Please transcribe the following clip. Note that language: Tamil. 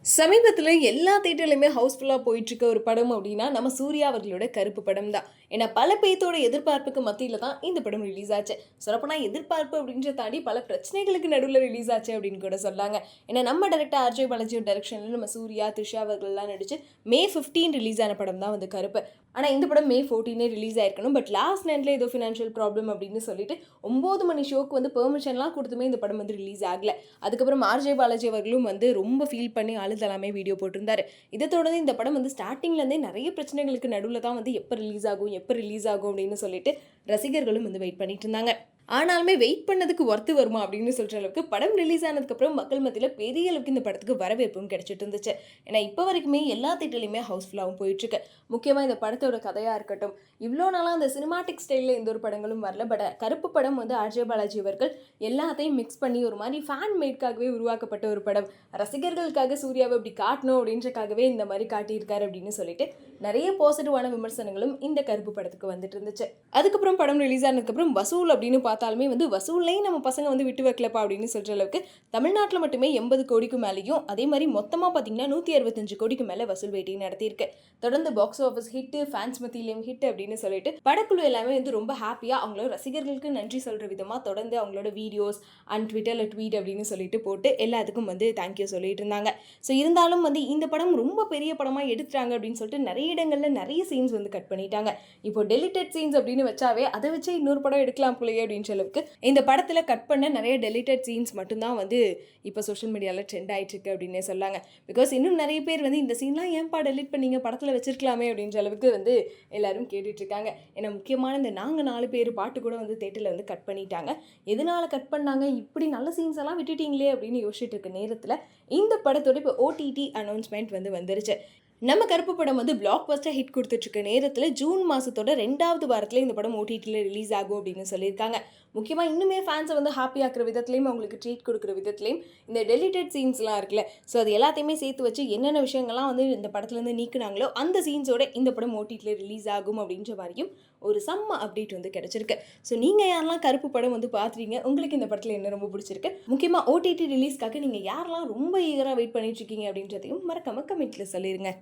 சமீபத்தில எல்லா தியேட்டர்லயுமே ஹவுஸ்ஃபுல்லா போயிட்டுருக்க ஒரு படம் அப்டின்னா, நம்ம சூர்யா அவர்களோட கருப்பு படம் தான். ஏன்னா பல பேத்தோட எதிர்பார்ப்புக்கு மத்தியில தான் இந்த படம் ரிலீஸ் ஆச்சு. சொல்லப்போனா எதிர்பார்ப்பு அப்டின்றத தாண்டி பல பிரச்சனைகளுக்கு நடுவுல ரிலீஸ் ஆச்சு அப்டின்னு கூட சொல்லாங்க. ஏன்னா நம்ம டைரக்டர் ஆர்ஜே பாலாஜி டைரக்ஷன்ல நம்ம சூர்யா, த்ரிஷா அவர்கள்லாம் நடிச்சு மே 15 ரிலீஸ் ஆன படம் தான் வந்து கருப்பு. ஆனா இந்த படம் மே 14 ரிலீஸ் ஆயிருக்கணும். பட் லாஸ்ட் நேரத்துல ஏதோ ஃபினான்ஷியல் ப்ராப்ளம் அப்டின்னு சொல்லிட்டு 9 மணி ஷோக்கு வந்து பெர்மிஷன்லாம் குடுத்துமே இந்த படம் வந்து ரிலீஸ் ஆகல. அதுக்கப்புறம் ஆர்ஜே பாலாஜி அவர்களும் வந்து ரொம்ப ஃபீல் பண்ணி அழுதலாமே வீடியோ போட்டிருந்தாரு. இதை தொடர்ந்து இந்த படம் வந்து ஸ்டார்டிங்லேருந்தே நிறைய பிரச்சனைகளுக்கு நடுவில் தான் வந்து எப்போ ரிலீஸ் ஆகும் அப்படின்னு சொல்லிட்டு ரசிகர்களும் வந்து வெயிட் பண்ணிட்டு இருந்தாங்க. ஆனாலுமே வெயிட் பண்ணதுக்கு ஒர்த்து வருமா அப்படின்னு சொல்கிற அளவுக்கு படம் ரிலீஸ் ஆனதுக்கப்புறம் மக்கள் மத்தியில் பெரிய அளவுக்கு இந்த படத்துக்கு வரவேற்பும் கிடைச்சிட்டு இருந்துச்சு. ஏன்னா இப்போ வரைக்குமே எல்லா தேட்டர்லையுமே ஹவுஸ்ஃபுல்லாகவும் போயிட்டுருக்கு. முக்கியமாக இந்த படத்தோட கதையாக இருக்கட்டும், இவ்வளோ நாளாக அந்த சினிமாட்டிக் ஸ்டைலில் எந்த ஒரு படங்களும் வரல. பட் கருப்பு படம் வந்து ஆர்ஜே பாலாஜி அவர்கள் எல்லாத்தையும் மிக்ஸ் பண்ணி ஒரு மாதிரி ஃபேன் மேட்காகவே உருவாக்கப்பட்ட ஒரு படம். ரசிகர்களுக்காக சூர்யாவை இப்படி காட்டணும் அப்படின்றக்காகவே இந்த மாதிரி காட்டியிருக்காரு அப்படின்னு சொல்லிட்டு நிறைய பாசிட்டிவான விமர்சனங்களும் இந்த கருப்பு படத்துக்கு வந்துட்டு இருந்துச்சு. அதுக்கப்புறம் படம் ரிலீஸ் ஆனதுக்கப்புறம் வசூல் அப்படின்னு பார்த்தாலுமே வந்து வசூல்லையும் நம்ம பசங்க வந்து விட்டு வைக்கலப்பா அப்படின்னு சொல்கிற அளவுக்கு தமிழ்நாட்டில் மட்டுமே 80 கோடிக்கு மேலேயும் அதே மாதிரி மொத்தமாக பார்த்தீங்கன்னா 165 கோடிக்கு மேலே வசூல் வேட்டி நடத்தியிருக்கு. தொடர்ந்து பாக்ஸ் ஆஃபீஸ் ஹிட்டு, ஃபேன்ஸ் மத்தியிலையும் ஹிட் அப்படின்னு சொல்லிட்டு படக்குழு எல்லாமே வந்து ரொம்ப ஹாப்பியாக அவங்களோட ரசிகர்களுக்கு நன்றி சொல்கிற விதமாக தொடர்ந்து அவங்களோட வீடியோஸ் அண்ட் ட்விட்டரில் ட்வீட் அப்படின்னு சொல்லிட்டு போட்டு எல்லாத்துக்கும் வந்து தேங்க்யூ சொல்லிட்டு இருந்தாங்க. ஸோ இருந்தாலும் வந்து இந்த படம் ரொம்ப பெரிய படமாக எடுத்துட்டாங்க அப்படின்னு சொல்லிட்டு நிறைய இடங்களில் நிறைய சீன்ஸ் வந்து கட் பண்ணிட்டாங்க. இப்போ டெலிட்டட் சீன்ஸ் அப்படின்னு வச்சாவே அதை வச்சு இன்னொரு படம் எடுக்கலாம் போலயே அப்படின்ற அளவுக்கு இந்த படத்தில் கட் பண்ண நிறைய டெலிட்டட் சீன்ஸ் மட்டும்தான் வந்து இப்போ சோஷியல் மீடியாவில் ட்ரெண்ட் ஆகிட்டு இருக்கு அப்படின்னே சொல்லாங்க. பிகாஸ் இன்னும் நிறைய பேர் வந்து இந்த சீன்லாம் ஏன்பா டெலிட் பண்ணீங்க, படத்தில் வச்சிருக்கலாமே அப்படின்ற அளவுக்கு வந்து எல்லாரும் கேட்டுட்ருக்காங்க. ஏன்னா முக்கியமான இந்த நாங்கள் 4 பேர் பாட்டு கூட வந்து தேட்டரில் வந்து கட் பண்ணிட்டாங்க. எதனால் கட் பண்ணாங்க, இப்படி நல்ல சீன்ஸ் எல்லாம் விட்டுட்டீங்களே அப்படின்னு யோசிச்சுட்டு இருக்க நேரத்தில் இந்த படத்தோட இப்போ ஓடிடி அனௌன்ஸ்மெண்ட் வந்து வந்துருச்சு. நம்ம கருப்பு படம் வந்து பிளாக் பஸ்டர் ஹிட் கொடுத்துட்ருக்க நேரத்தில் ஜூன் மாதத்தோட 2வது வாரத்தில் இந்த படம் ஓடிடியில் ரிலீஸ் ஆகும் அப்படின்னு சொல்லியிருக்காங்க. முக்கியமாக இன்னுமே ஃபேன்ஸை வந்து ஹாப்பியாக்குற விதத்துலையும் அவங்களுக்கு ட்ரீட் கொடுக்குற விதத்துலையும் இந்த டெலிட்டட் சீன்ஸ்லாம் இருக்குல்ல, ஸோ அது எல்லாத்தையுமே சேர்த்து வச்சு என்னென்ன விஷயங்கள்லாம் வந்து இந்த படத்துலேருந்து நீக்குனாங்களோ அந்த சீன்ஸோட இந்த படம் ஓடிடியில் ரிலீஸ் ஆகும் அப்படின்ற மாதிரியும் ஒரு செம்ம அப்டேட் வந்து கிடச்சிருக்கு. ஸோ நீங்கள் யாரெல்லாம் கருப்பு படம் வந்து பார்த்துறீங்க, உங்களுக்கு இந்த படத்தில் என்ன ரொம்ப பிடிச்சிருக்கு, முக்கியமாக ஓடிடி ரிலீஸ்க்காக நீங்கள் யாரெல்லாம் ரொம்ப ஈகராக வெயிட் பண்ணிட்டு இருக்கீங்க அப்படின்றதையும் மறக்காம கமெண்ட்டில் சொல்லிடுங்க.